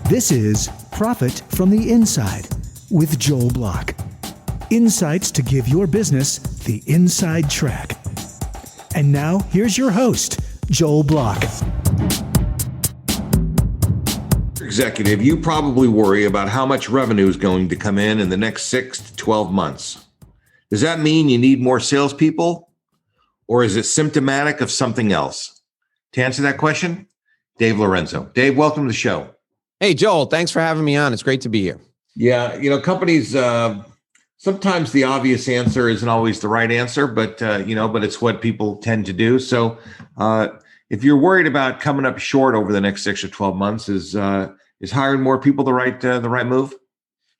This is Profit from the Inside with Joel Block. Insights to give your business the inside track. And now, here's your host, Joel Block. Executive, you probably worry about how much revenue is going to come in the next 6 to 12 months. Does that mean you need more salespeople, or is it symptomatic of something else? To answer that question, Dave Lorenzo. Dave, welcome to the show. Hey, Joel, thanks for having me on. It's great to be here. Yeah, companies, sometimes the obvious answer isn't always the right answer, but it's what people tend to do. So if you're worried about coming up short over the next 6 or 12 months, is hiring more people the right move?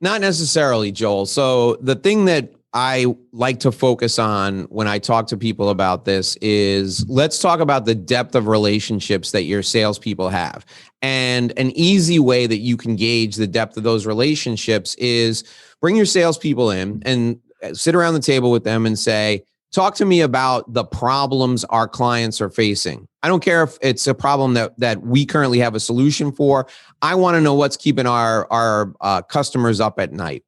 Not necessarily, Joel. So the thing that I like to focus on when I talk to people about this is let's talk about the depth of relationships that your salespeople have. And an easy way that you can gauge the depth of those relationships is bring your salespeople in and sit around the table with them and say, talk to me about the problems our clients are facing. I don't care if it's a problem that we currently have a solution for. I want to know what's keeping our customers up at night.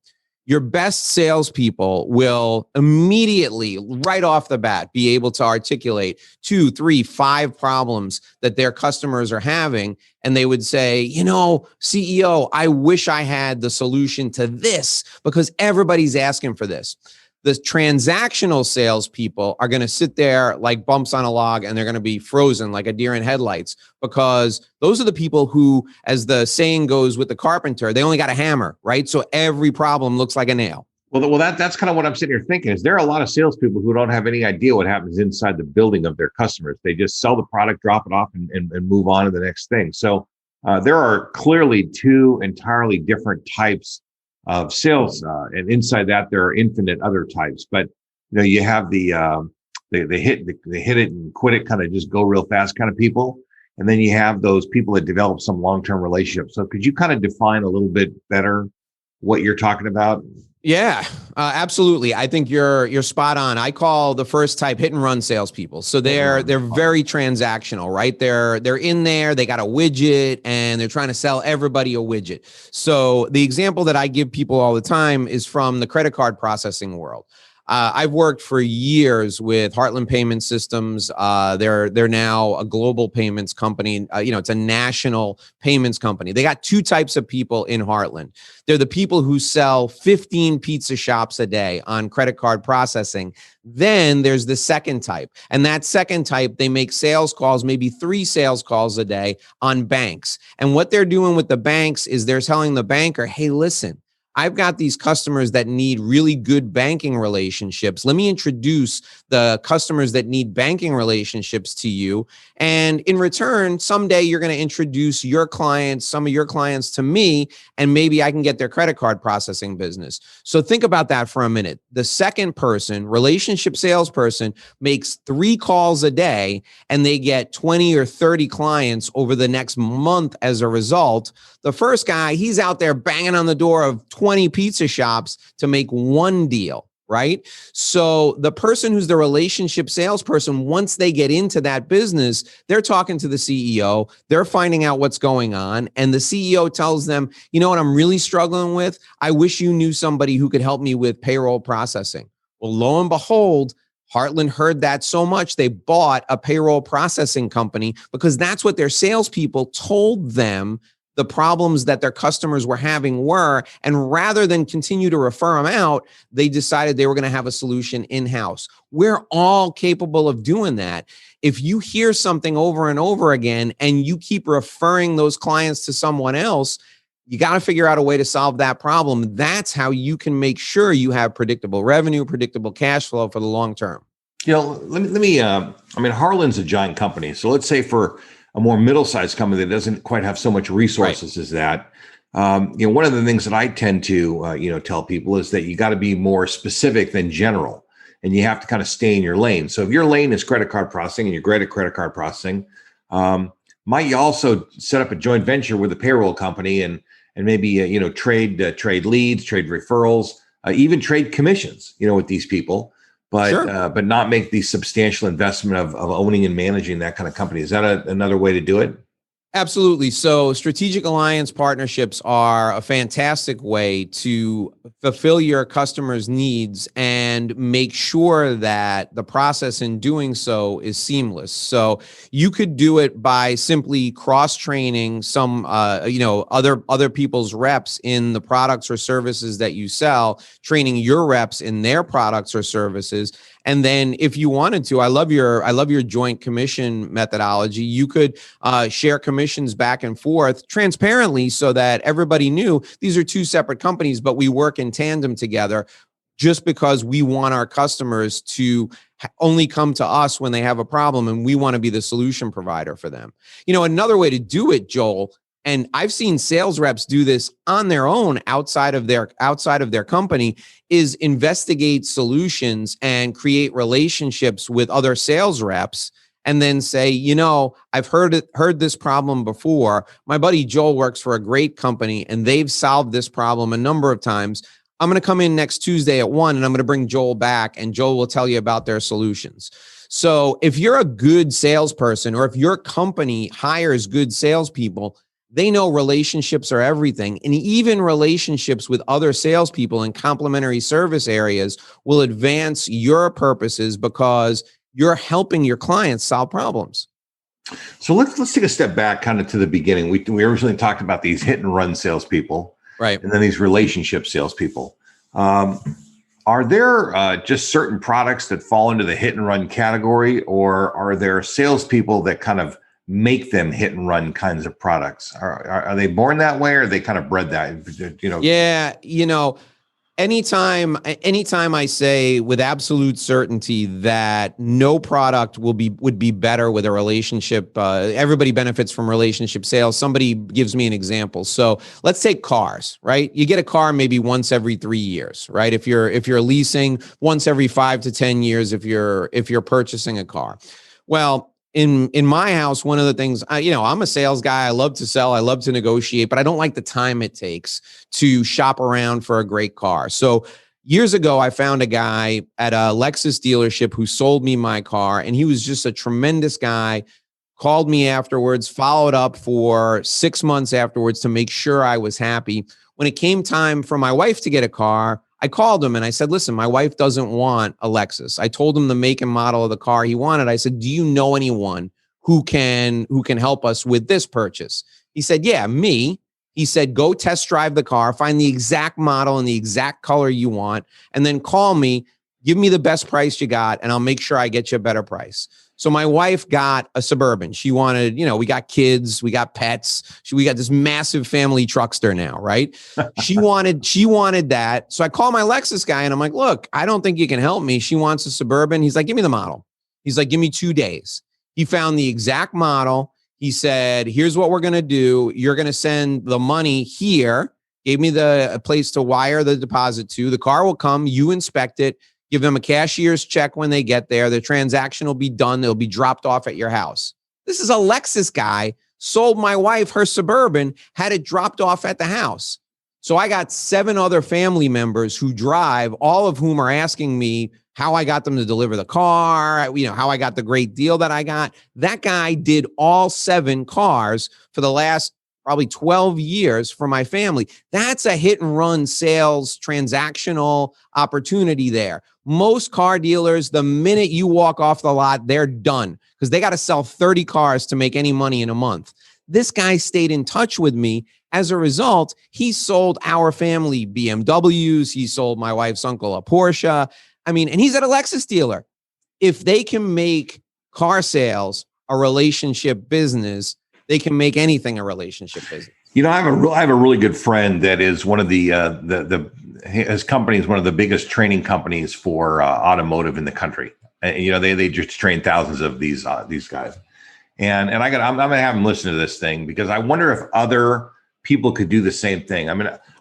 Your best salespeople will immediately, right off the bat, be able to articulate 2, 3, 5 problems that their customers are having. And they would say, CEO, I wish I had the solution to this because everybody's asking for this. The transactional salespeople are going to sit there like bumps on a log, and they're going to be frozen like a deer in headlights, because those are the people who, as the saying goes with the carpenter, they only got a hammer, right? So every problem looks like a nail. Well, that's kind of what I'm sitting here thinking. Is there are a lot of salespeople who don't have any idea what happens inside the building of their customers. They just sell the product, drop it off, and move on to the next thing. So there are clearly 2 entirely different types of sales, and inside that there are infinite other types. But you have the hit it and quit it, kind of just go real fast kind of people, and then you have those people that develop some long-term relationships. So could you kind of define a little bit better what you're talking about? Yeah, absolutely. I think you're spot on. I call the first type hit and run salespeople. So they're very transactional, right? They're in there, they got a widget, and they're trying to sell everybody a widget. So the example that I give people all the time is from the credit card processing world. I've worked for years with Heartland Payment Systems. They're now a global payments company. It's a national payments company. They got 2 types of people in Heartland. They're the people who sell 15 pizza shops a day on credit card processing. Then there's the second type. And that second type, they make sales calls, maybe 3 sales calls a day on banks. And what they're doing with the banks is they're telling the banker, hey, listen, I've got these customers that need really good banking relationships. Let me introduce the customers that need banking relationships to you. And in return, someday you're going to introduce your clients, some of your clients to me, and maybe I can get their credit card processing business. So think about that for a minute. The second person, relationship salesperson, makes 3 calls a day, and they get 20 or 30 clients over the next month as a result. The first guy, he's out there banging on the door of 20 pizza shops to make 1 deal, right? So the person who's the relationship salesperson, once they get into that business, they're talking to the CEO, they're finding out what's going on, and the CEO tells them, you know what I'm really struggling with? I wish you knew somebody who could help me with payroll processing. Well, lo and behold, Heartland heard that so much, they bought a payroll processing company because that's what their salespeople told them the problems that their customers were having were. And rather than continue to refer them out, they decided they were going to have a solution in-house. We're all capable of doing that. If you hear something over and over again and you keep referring those clients to someone else, you got to figure out a way to solve that problem. That's how you can make sure you have predictable revenue, predictable cash flow for the long term. Let me Harlan's a giant company. So let's say for a more middle-sized company that doesn't quite have so much resources as that. One of the things that I tend to, tell people is that you got to be more specific than general, and you have to kind of stay in your lane. So if your lane is credit card processing and you're great at credit card processing, might you also set up a joint venture with a payroll company and maybe, trade leads, trade referrals, even trade commissions, with these people. But not make the substantial investment of owning and managing that kind of company. Is that another way to do it? Absolutely. So strategic alliance partnerships are a fantastic way to fulfill your customers' needs and make sure that the process in doing so is seamless. So you could do it by simply cross-training some, other people's reps in the products or services that you sell, training your reps in their products or services. And then if you wanted to, I love your joint commission methodology. You could share commissions back and forth transparently so that everybody knew these are two separate companies, but we work in tandem together just because we want our customers to only come to us when they have a problem and we want to be the solution provider for them. Another way to do it, Joel, and I've seen sales reps do this on their own outside of their company, is investigate solutions and create relationships with other sales reps and then say, I've heard this problem before. My buddy Joel works for a great company and they've solved this problem a number of times. I'm going to come in next Tuesday at 1 and I'm going to bring Joel back and Joel will tell you about their solutions. So if you're a good salesperson or if your company hires good salespeople, they know relationships are everything. And even relationships with other salespeople in complementary service areas will advance your purposes because you're helping your clients solve problems. So let's take a step back kind of to the beginning. We originally talked about these hit and run salespeople, right? And then these relationship salespeople. Are there just certain products that fall into the hit and run category, or are there salespeople that kind of make them hit and run kinds of products? Are they born that way, or are they kind of bred that? Yeah, anytime I say with absolute certainty that no product would be better with a relationship, everybody benefits from relationship sales. Somebody gives me an example. So let's take cars, right? You get a car maybe once every 3 years, right? If you're leasing, once every 5 to 10 years, if you're purchasing a car. Well, in my house, one of the things, I'm a sales guy. I love to sell. I love to negotiate, but I don't like the time it takes to shop around for a great car. So years ago, I found a guy at a Lexus dealership who sold me my car, and he was just a tremendous guy. Called me afterwards, followed up for 6 months afterwards to make sure I was happy. When it came time for my wife to get a car, I called him and I said, listen, my wife doesn't want a Lexus. I told him the make and model of the car he wanted. I said, do you know anyone who can help us with this purchase? He said, yeah, me. He said, go test drive the car, find the exact model and the exact color you want, and then call me, give me the best price you got, and I'll make sure I get you a better price. So my wife got a Suburban. She wanted, we got kids, we got pets. We got this massive family truckster now, right? She wanted that. So I call my Lexus guy and I'm like, look, I don't think you can help me. She wants a Suburban. He's like, give me the model. He's like, give me 2 days. He found the exact model. He said, here's what we're going to do. You're going to send the money here. Gave me a place to wire the deposit to. The car will come. You inspect it. Give them a cashier's check when they get there. The transaction will be done. It'll be dropped off at your house. This is a Lexus guy, sold my wife her Suburban, had it dropped off at the house. So I got 7 other family members who drive, all of whom are asking me how I got them to deliver the car, how I got the great deal that I got. That guy did all 7 cars for the last probably 12 years for my family. That's a hit and run sales transactional opportunity there. Most car dealers, the minute you walk off the lot, they're done because they got to sell 30 cars to make any money in a month. This guy stayed in touch with me. As a result, he sold our family BMWs. He sold my wife's uncle a Porsche. And he's at a Lexus dealer. If they can make car sales a relationship business, they can make anything a relationship business. I have a really good friend that is one of his company is one of the biggest training companies for automotive in the country. And, they just train thousands of these guys. And I'm going to have him listen to this thing because I wonder if other people could do the same thing.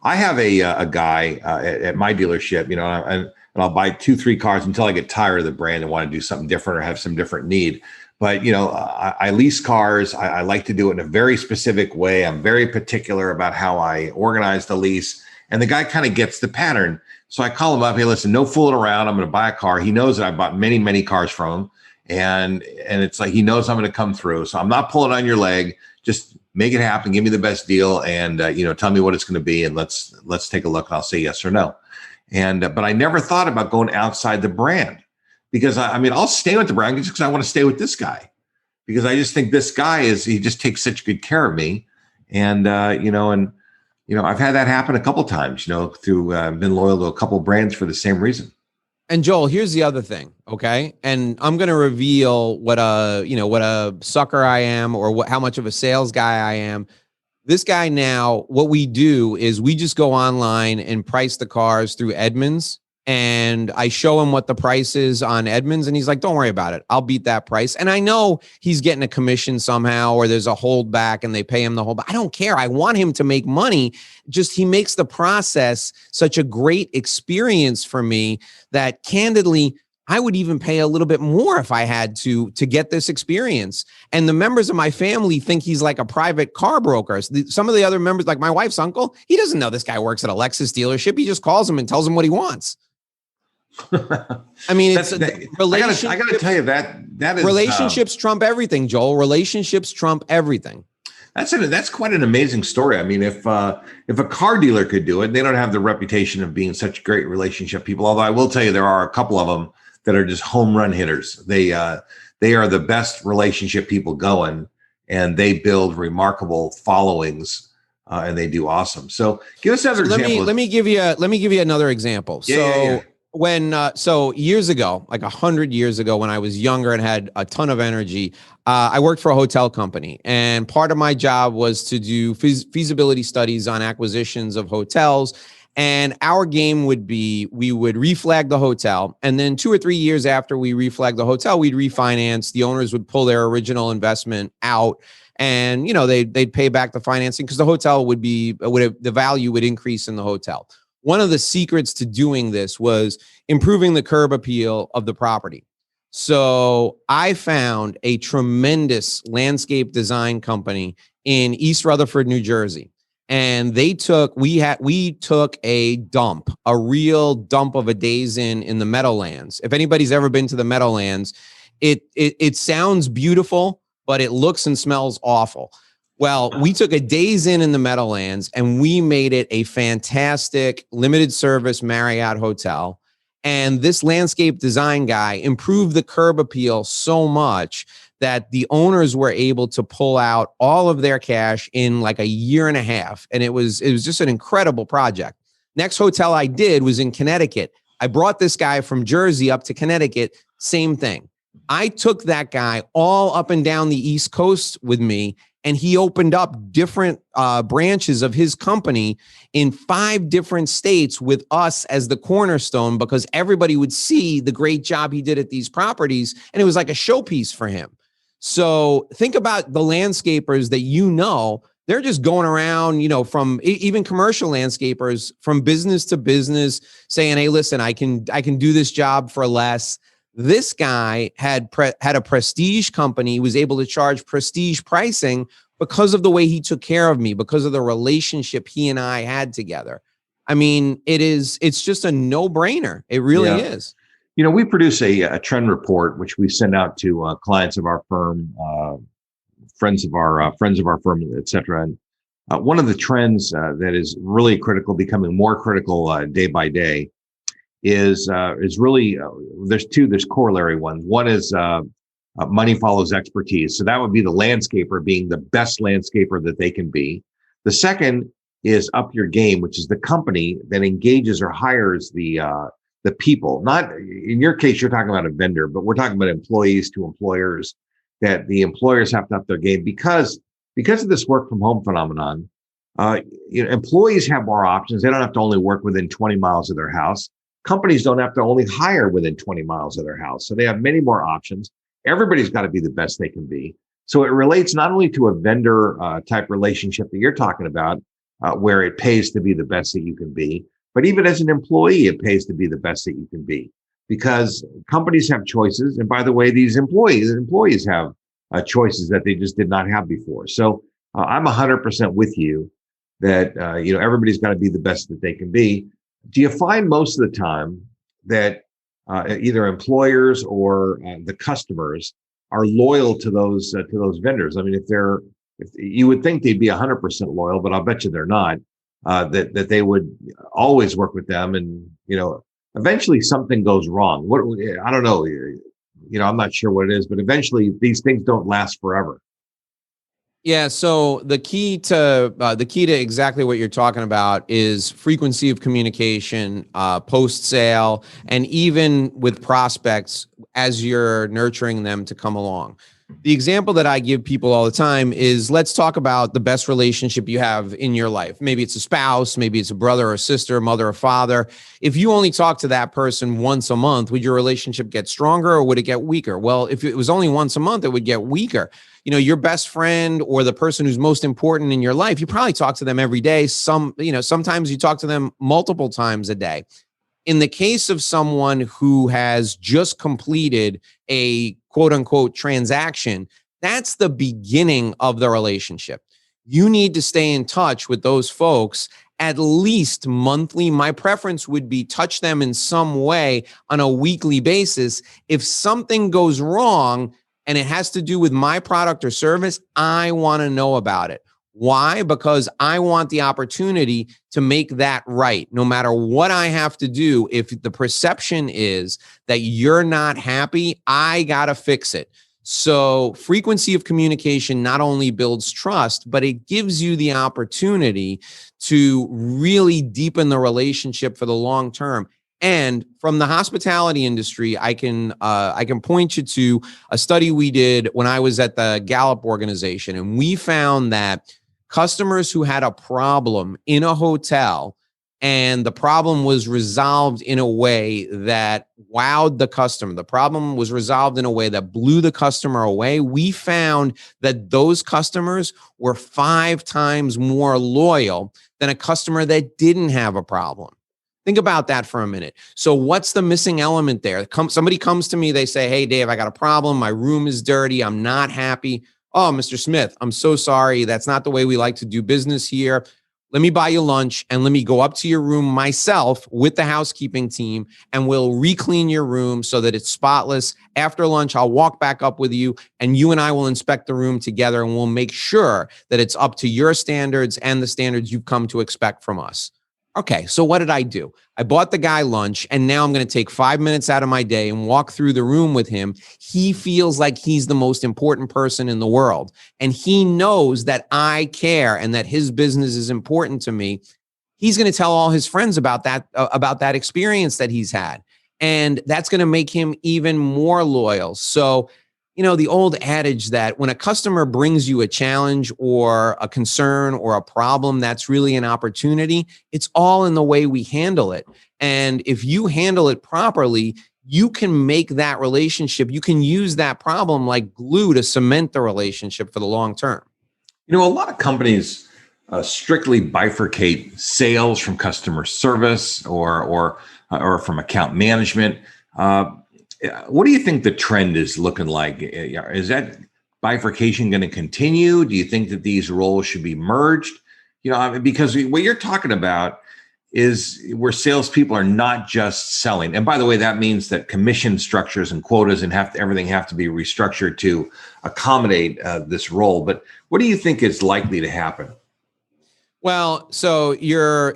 I have a guy at my dealership, and I'll buy 2-3 cars until I get tired of the brand and want to do something different or have some different need. But, I lease cars. I like to do it in a very specific way. I'm very particular about how I organize the lease. And the guy kind of gets the pattern. So I call him up. Hey, listen, no fooling around. I'm going to buy a car. He knows that I bought many, many cars from him. And it's like he knows I'm going to come through. So I'm not pulling on your leg. Just make it happen, give me the best deal, and tell me what it's going to be, and let's take a look, and I'll say yes or no. And but I never thought about going outside the brand, because I'll stay with the brand just because I want to stay with this guy, because I just think this guy he just takes such good care of me, and I've had that happen a couple times, through been loyal to a couple brands for the same reason. And Joel, here's the other thing, okay? And I'm going to reveal what a sucker I am, or how much of a sales guy I am. This guy now, what we do is we just go online and price the cars through Edmunds, and I show him what the price is on Edmunds, and he's like, don't worry about it. I'll beat that price. And I know he's getting a commission somehow, or there's a holdback and they pay him the whole, I don't care. I want him to make money. Just he makes the process such a great experience for me that candidly, I would even pay a little bit more if I had to get this experience. And the members of my family think he's like a private car broker. Some of the other members, like my wife's uncle, he doesn't know this guy works at a Lexus dealership. He just calls him and tells him what he wants. I mean, I got to tell you that is relationships trump everything, Joel. Relationships trump everything. That's quite an amazing story. I mean, if a car dealer could do it, they don't have the reputation of being such great relationship people. Although I will tell you, there are a couple of them that are just home run hitters. They are the best relationship people going, and they build remarkable followings, and they do awesome. So give us another example. Let me give you another example. Yeah. So years ago, like 100 years ago, when I was younger and had a ton of energy, I worked for a hotel company, and part of my job was to do feasibility studies on acquisitions of hotels. And our game would be, we would reflag the hotel, and then 2 or 3 years after we reflag the hotel, we'd refinance. The owners would pull their original investment out, and they'd pay back the financing, because the hotel the value would increase in the hotel. One of the secrets to doing this was improving the curb appeal of the property. So I found a tremendous landscape design company in East Rutherford, New Jersey. And we took a real dump of a Days Inn in the Meadowlands. If anybody's ever been to the Meadowlands, it sounds beautiful, but it looks and smells awful. Well, we took a Days Inn in the Meadowlands, and we made it a fantastic limited service Marriott hotel. And this landscape design guy improved the curb appeal so much that the owners were able to pull out all of their cash in like a year and a half. And it was just an incredible project. Next hotel I did was in Connecticut. I brought this guy from Jersey up to Connecticut, same thing. I took that guy all up and down the East Coast with me, and he opened up different branches of his company in 5 different states with us as the cornerstone, because everybody would see the great job he did at these properties, and it was like a showpiece for him. So think about the landscapers that they're just going around, from even commercial landscapers, from business to business, saying, hey, listen, I can do this job for less. This guy had a prestige company, was able to charge prestige pricing because of the way he took care of me, because of the relationship he and I had together. I mean, it's just a no-brainer. It really is. We produce a trend report, which we send out to clients of our firm, friends of our firm, et cetera. And one of the trends that is really critical, becoming more critical day by day, is really there's corollary ones. One is money follows expertise. So that would be the landscaper being the best landscaper that they can be. The second is up your game, which is the company that engages or hires the people. Not in your case, you're talking about a vendor, but we're talking about employees to employers, that the employers have to up their game because of this work from home phenomenon. Employees have more options. They don't have to only work within 20 miles of their house. Companies don't have to only hire within 20 miles of their house. So they have many more options. Everybody's got to be the best they can be. So it relates not only to a vendor type relationship that you're talking about, where it pays to be the best that you can be, but even as an employee, it pays to be the best that you can be, because companies have choices. And by the way, these employees have choices that they just did not have before. So I'm 100% with you that, everybody's got to be the best that they can be. Do you find most of the time that either employers or the customers are loyal to those vendors? I mean, if they're if you would think they'd be 100% loyal, but I'll bet you they're not. That they would always work with them, and eventually something goes wrong. What I don't know, I'm not sure what it is, but eventually these things don't last forever. Yeah. So the key to exactly what you're talking about is frequency of communication, post sale, and even with prospects as you're nurturing them to come along. The example that I give people all the time is, let's talk about the best relationship you have in your life. Maybe it's a spouse, maybe it's a brother or sister, mother or father. If you only talk to that person once a month, would your relationship get stronger or would it get weaker? Well, if it was only once a month, it would get weaker. Your best friend or the person who's most important in your life, you probably talk to them every day. Sometimes you talk to them multiple times a day. In the case of someone who has just completed a quote unquote transaction, that's the beginning of the relationship. You need to stay in touch with those folks at least monthly. My preference would be touch them in some way on a weekly basis. If something goes wrong and it has to do with my product or service, I want to know about it. Why? Because I want the opportunity to make that right. No matter what I have to do, if the perception is that you're not happy, I got to fix it. So frequency of communication not only builds trust, but it gives you the opportunity to really deepen the relationship for the long term. And from the hospitality industry, I can point you to a study we did when I was at the Gallup organization, and we found that customers who had a problem in a hotel and the problem was resolved in a way that wowed the customer, the problem was resolved in a way that blew the customer away, we found that those customers were 5 times more loyal than a customer that didn't have a problem. Think about that for a minute. So what's the missing element there? Somebody comes to me, they say, hey, Dave, I got a problem. My room is dirty. I'm not happy. Oh, Mr. Smith, I'm so sorry. That's not the way we like to do business here. Let me buy you lunch and let me go up to your room myself with the housekeeping team and we'll re-clean your room so that it's spotless. After lunch, I'll walk back up with you and you and I will inspect the room together and we'll make sure that it's up to your standards and the standards you've come to expect from us. Okay, so what did I do? I bought the guy lunch, and now I'm going to take 5 minutes out of my day and walk through the room with him. He feels like he's the most important person in the world, and he knows that I care and that his business is important to me. He's going to tell all his friends about that experience that he's had, and that's going to make him even more loyal. So, the old adage that when a customer brings you a challenge or a concern or a problem, that's really an opportunity. It's all in the way we handle it. And if you handle it properly, you can make that relationship, you can use that problem like glue to cement the relationship for the long term. A lot of companies strictly bifurcate sales from customer service or from account management. What do you think the trend is looking like? Is that bifurcation going to continue? Do you think that these roles should be merged? Because what you're talking about is where salespeople are not just selling. And by the way, that means that commission structures and quotas and everything have to be restructured to accommodate this role. But what do you think is likely to happen? Well, so your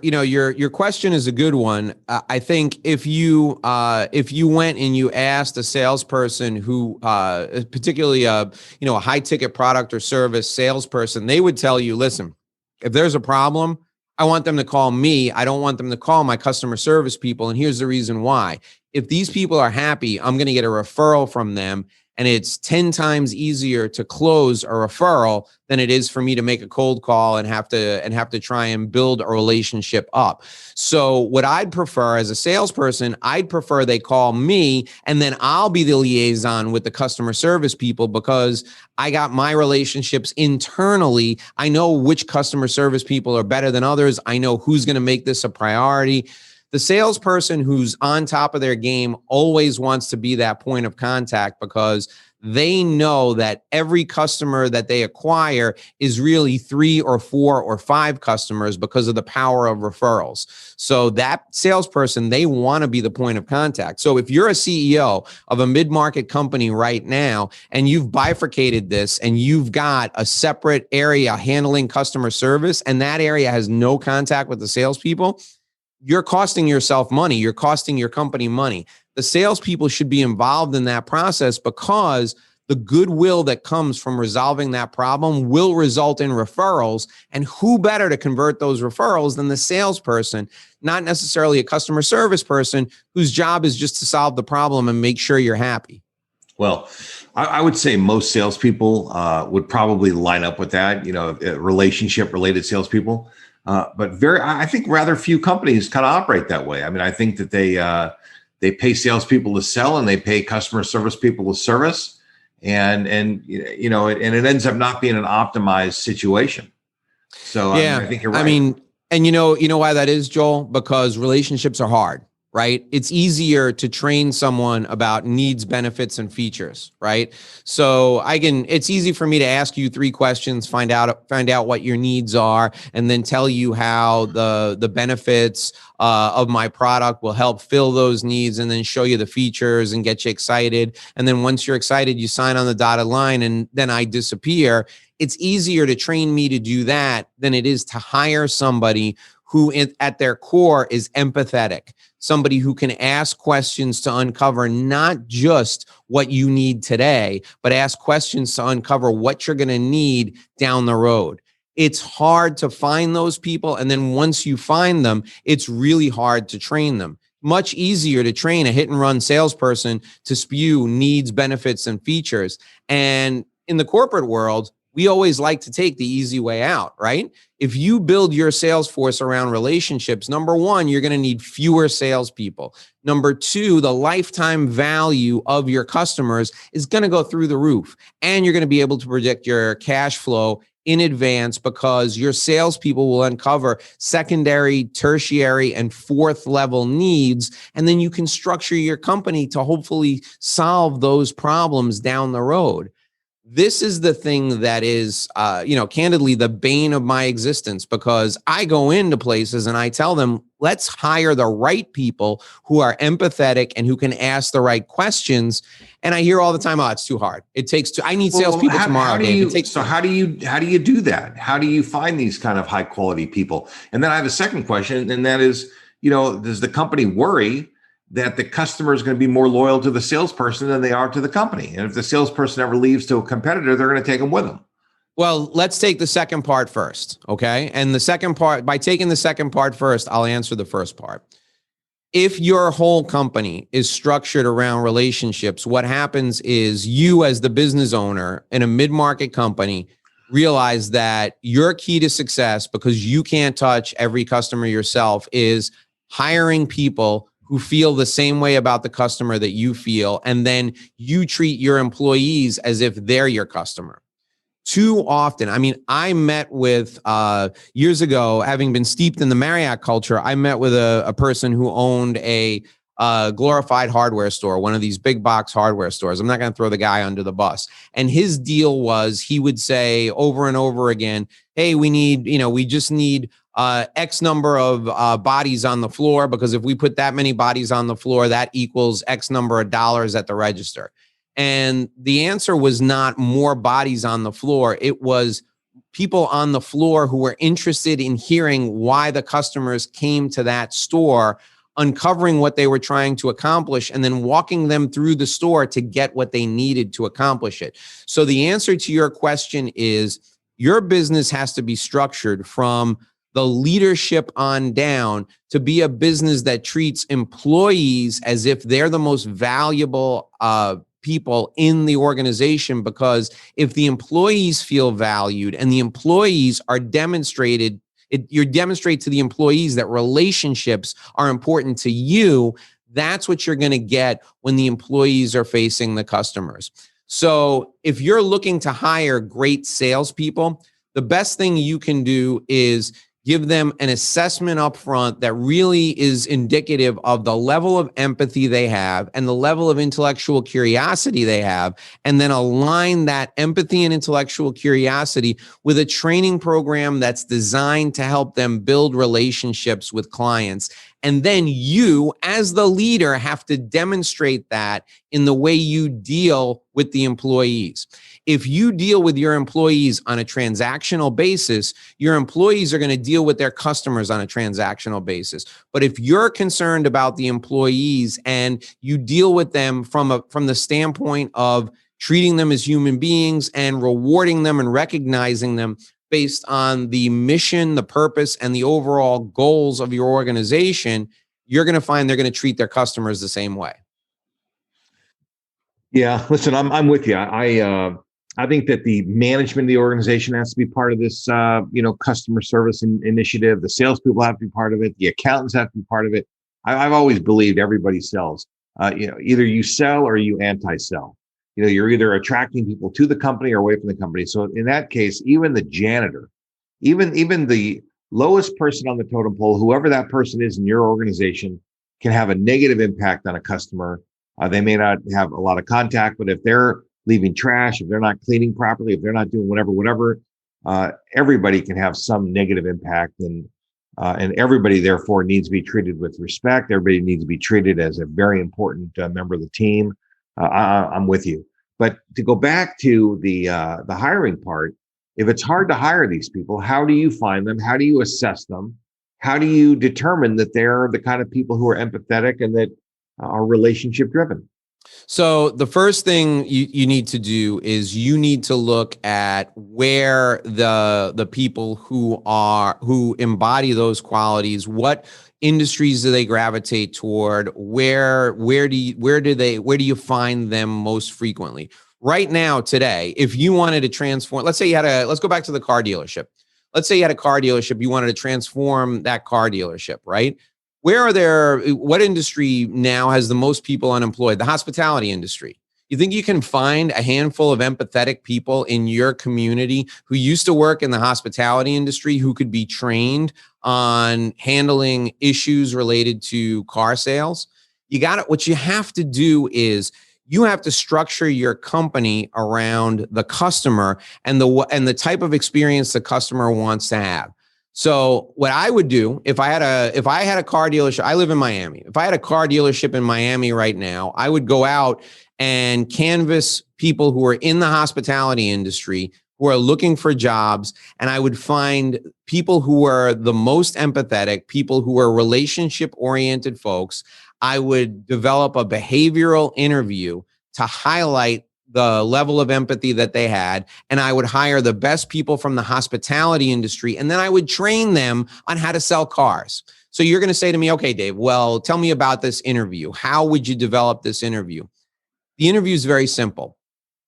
question is a good one. I think if you went and you asked a salesperson who, particularly a high ticket product or service salesperson, they would tell you, listen, if there's a problem, I want them to call me. I don't want them to call my customer service people. And here's the reason why. If these people are happy, I'm going to get a referral from them. And it's 10 times easier to close a referral than it is for me to make a cold call and have to try and build a relationship up. So what I'd prefer as a salesperson, I'd prefer they call me and then I'll be the liaison with the customer service people because I got my relationships internally. I know which customer service people are better than others. I know who's going to make this a priority. The salesperson who's on top of their game always wants to be that point of contact because they know that every customer that they acquire is really 3 or 4 or 5 customers because of the power of referrals. So that salesperson, they want to be the point of contact. So if you're a CEO of a mid-market company right now, and you've bifurcated this and you've got a separate area handling customer service, and that area has no contact with the salespeople, you're costing yourself money. You're costing your company money. The salespeople should be involved in that process, because the goodwill that comes from resolving that problem will result in referrals. And who better to convert those referrals than the salesperson, not necessarily a customer service person whose job is just to solve the problem and make sure you're happy. Well, I would say most salespeople would probably line up with that, relationship-related salespeople. But I think rather few companies kind of operate that way. I mean, I think that they pay salespeople to sell, and they pay customer service people to service, and it ends up not being an optimized situation. So yeah, I think you're right. I mean, and you know why that is, Joel? Because relationships are hard. Right? It's easier to train someone about needs, benefits, and features, right? So it's easy for me to ask you 3 questions, find out what your needs are, and then tell you how the benefits of my product will help fill those needs, and then show you the features and get you excited. And then once you're excited, you sign on the dotted line, and then I disappear. It's easier to train me to do that than it is to hire somebody who at their core is empathetic, somebody who can ask questions to uncover not just what you need today, but ask questions to uncover what you're going to need down the road. It's hard to find those people. And then once you find them, it's really hard to train them. Much easier to train a hit and run salesperson to spew needs, benefits, and features. And in the corporate world, we always like to take the easy way out, right? If you build your sales force around relationships, number 1, you're going to need fewer salespeople. Number 2, the lifetime value of your customers is going to go through the roof. And you're going to be able to predict your cash flow in advance, because your salespeople will uncover secondary, tertiary, and 4th level needs. And then you can structure your company to hopefully solve those problems down the road. This is the thing that is, candidly, the bane of my existence, because I go into places and I tell them, let's hire the right people who are empathetic and who can ask the right questions. And I hear all the time, "Oh, it's too hard. I need salespeople tomorrow, Dave." How do you do that? How do you find these kind of high quality people? And then I have a second question, and that is, does the company worry that the customer is going to be more loyal to the salesperson than they are to the company? And if the salesperson ever leaves to a competitor, they're going to take them with them. Well, let's take the second part first, okay? And the second part, by taking the second part first, I'll answer the first part. If your whole company is structured around relationships, what happens is you, as the business owner in a mid-market company, realize that your key to success, because you can't touch every customer yourself, is hiring people who feel the same way about the customer that you feel, and then you treat your employees as if they're your customer. Too often, I met with, years ago, having been steeped in the Marriott culture, I met with a person who owned a glorified hardware store, one of these big box hardware stores. I'm not going to throw the guy under the bus. And his deal was, he would say over and over again, "Hey, we just need X number of bodies on the floor, because if we put that many bodies on the floor, that equals X number of dollars at the register." And the answer was not more bodies on the floor. It was people on the floor who were interested in hearing why the customers came to that store, uncovering what they were trying to accomplish, and then walking them through the store to get what they needed to accomplish it. So the answer to your question is, your business has to be structured from the leadership on down to be a business that treats employees as if they're the most valuable people in the organization. Because if the employees feel valued and the employees are you demonstrate to the employees that relationships are important to you, that's what you're going to get when the employees are facing the customers. So if you're looking to hire great salespeople, the best thing you can do is give them an assessment up front that really is indicative of the level of empathy they have and the level of intellectual curiosity they have, and then align that empathy and intellectual curiosity with a training program that's designed to help them build relationships with clients. And then you, as the leader, have to demonstrate that in the way you deal with the employees. If you deal with your employees on a transactional basis, your employees are going to deal with their customers on a transactional basis. But if you're concerned about the employees and you deal with them from the standpoint of treating them as human beings and rewarding them and recognizing them based on the mission, the purpose, and the overall goals of your organization, you're going to find they're going to treat their customers the same way. Yeah, listen, I'm with you. I think that the management of the organization has to be part of this, customer service initiative. The salespeople have to be part of it. The accountants have to be part of it. I've always believed everybody sells. Either you sell or you anti-sell. You're either attracting people to the company or away from the company. So in that case, even the janitor, even the lowest person on the totem pole, whoever that person is in your organization, can have a negative impact on a customer. They may not have a lot of contact, but if they're leaving trash, if they're not cleaning properly, if they're not doing whatever, everybody can have some negative impact, and everybody therefore needs to be treated with respect. Everybody needs to be treated as a very important member of the team. I'm with you. But to go back to the hiring part, if it's hard to hire these people, how do you find them? How do you assess them? How do you determine that they're the kind of people who are empathetic and that are relationship driven? So the first thing you need to do is you need to look at where the people who embody those qualities, what industries do they gravitate toward? Where do you find them most frequently? Right now, today, if you wanted to transform, let's go back to the car dealership. Let's say you had a car dealership, you wanted to transform that car dealership, right? What industry now has the most people unemployed? The hospitality industry. You think you can find a handful of empathetic people in your community who used to work in the hospitality industry who could be trained on handling issues related to car sales? What you have to do is you have to structure your company around the customer and the type of experience the customer wants to have. So what I would do if I had a car dealership, I live in Miami. If I had a car dealership in Miami right now, I would go out and canvass people who are in the hospitality industry who are looking for jobs. And I would find people who are the most empathetic, people who are relationship oriented folks. I would develop a behavioral interview to highlight the level of empathy that they had. And I would hire the best people from the hospitality industry. And then I would train them on how to sell cars. So you're going to say to me, okay, Dave, well, tell me about this interview. How would you develop this interview? The interview is very simple.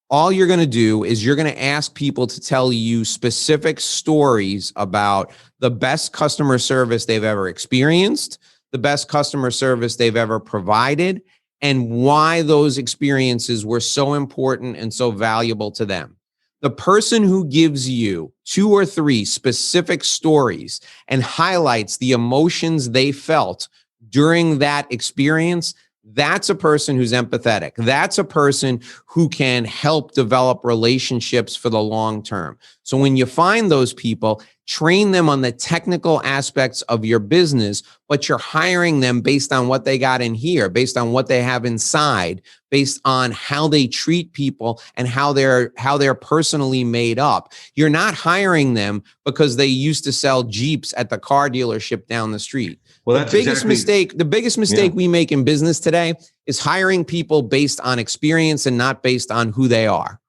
All you're going to do is you're going to ask people to tell you specific stories about the best customer service they've ever experienced, the best customer service they've ever provided, and why those experiences were so important and so valuable to them. The person who gives you 2 or 3 specific stories and highlights the emotions they felt during that experience, that's a person who's empathetic. That's a person who can help develop relationships for the long term. So when you find those people, train them on the technical aspects of your business, but you're hiring them based on what they got in here, based on what they have inside, based on how they treat people and how they're personally made up. You're not hiring them because they used to sell Jeeps at the car dealership down the street. Well, the biggest mistake we make in business today is hiring people based on experience and not based on who they are.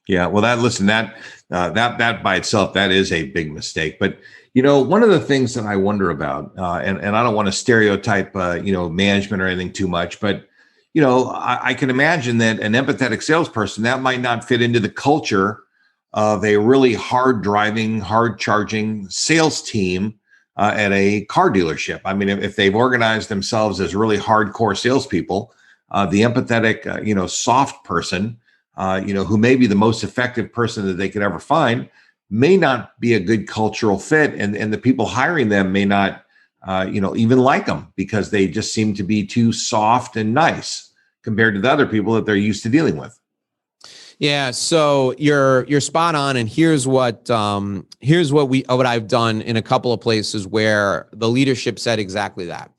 Yeah, well, that by itself, that is a big mistake. But one of the things that I wonder about, and I don't want to stereotype, management or anything too much, but I can imagine that an empathetic salesperson that might not fit into the culture of a really hard driving, hard charging sales team at a car dealership. I mean, if they've organized themselves as really hardcore salespeople, the empathetic, soft person, who may be the most effective person that they could ever find, may not be a good cultural fit, and the people hiring them may not, even like them because they just seem to be too soft and nice compared to the other people that they're used to dealing with. Yeah, so you're spot on, and here's what I've done in a couple of places where the leadership said exactly that.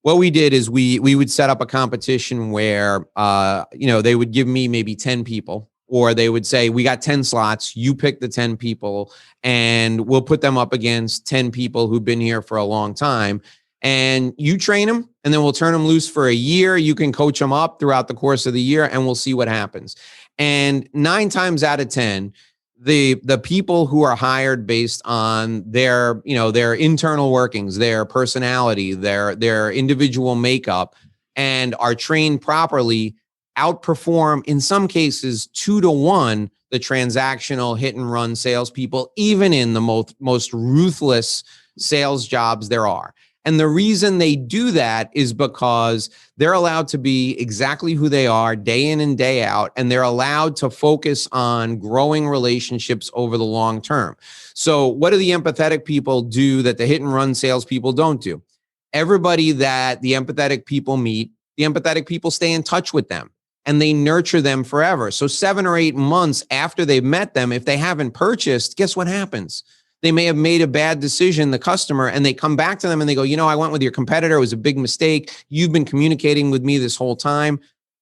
What we did is we would set up a competition where they would give me maybe 10 people, or they would say, we got 10 slots, you pick the 10 people, and we'll put them up against 10 people who've been here for a long time. And you train them, and then we'll turn them loose for a year. You can coach them up throughout the course of the year, and we'll see what happens. And 9 times out of 10, the people who are hired based on their internal workings, their personality, their individual makeup, and are trained properly, outperform in some cases 2-to-1 the transactional hit and run salespeople, even in the most ruthless sales jobs there are. And the reason they do that is because they're allowed to be exactly who they are day in and day out, and they're allowed to focus on growing relationships over the long term. So what do the empathetic people do that the hit and run salespeople don't do? Everybody that the empathetic people meet, the empathetic people stay in touch with them, and they nurture them forever. So 7 or 8 months after they've met them, if they haven't purchased, guess what happens? They may have made a bad decision, the customer, and they come back to them and they go, I went with your competitor. It was a big mistake. You've been communicating with me this whole time.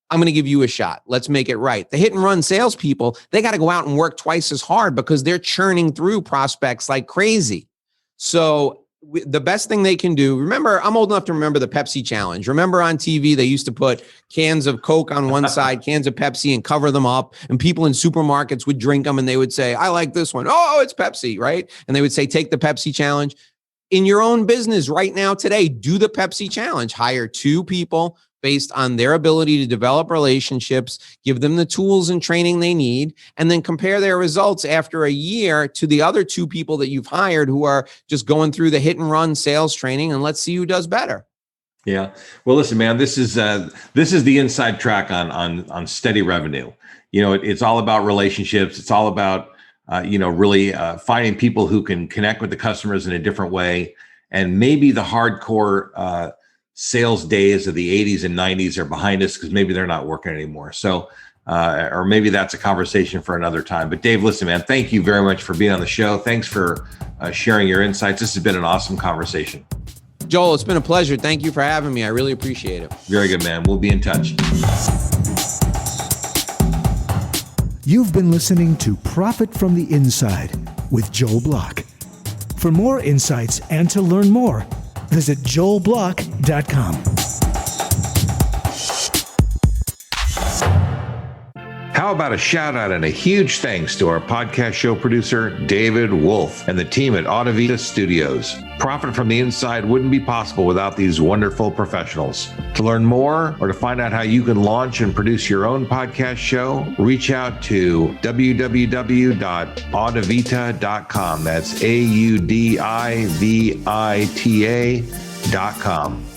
I'm going to give you a shot. Let's make it right. The hit and run salespeople, they got to go out and work twice as hard because they're churning through prospects like crazy. So the best thing they can do, remember, I'm old enough to remember the Pepsi challenge. Remember on TV, they used to put cans of Coke on one side, cans of Pepsi, and cover them up. And people in supermarkets would drink them and they would say, I like this one. Oh, it's Pepsi, right? And they would say, take the Pepsi challenge. In your own business right now today, do the Pepsi challenge. Hire 2 people based on their ability to develop relationships, give them the tools and training they need, and then compare their results after a year to the other 2 people that you've hired who are just going through the hit and run sales training, and let's see who does better. Yeah. Well, listen, man, this is the inside track on steady revenue. It's all about relationships. It's all about, really finding people who can connect with the customers in a different way. And maybe the hardcore sales days of the 80s and 90s are behind us because maybe they're not working anymore. So, or maybe that's a conversation for another time. But Dave, listen, man, thank you very much for being on the show. Thanks for sharing your insights. This has been an awesome conversation. Joel, it's been a pleasure. Thank you for having me. I really appreciate it. Very good, man. We'll be in touch. You've been listening to Profit from the Inside with Joel Block. For more insights and to learn more, visit joelblock.com. How about a shout out and a huge thanks to our podcast show producer, David Wolf, and the team at Audivita Studios. Profit from the Inside wouldn't be possible without these wonderful professionals. To learn more or to find out how you can launch and produce your own podcast show, reach out to www.audivita.com. That's AUDIVITA.com.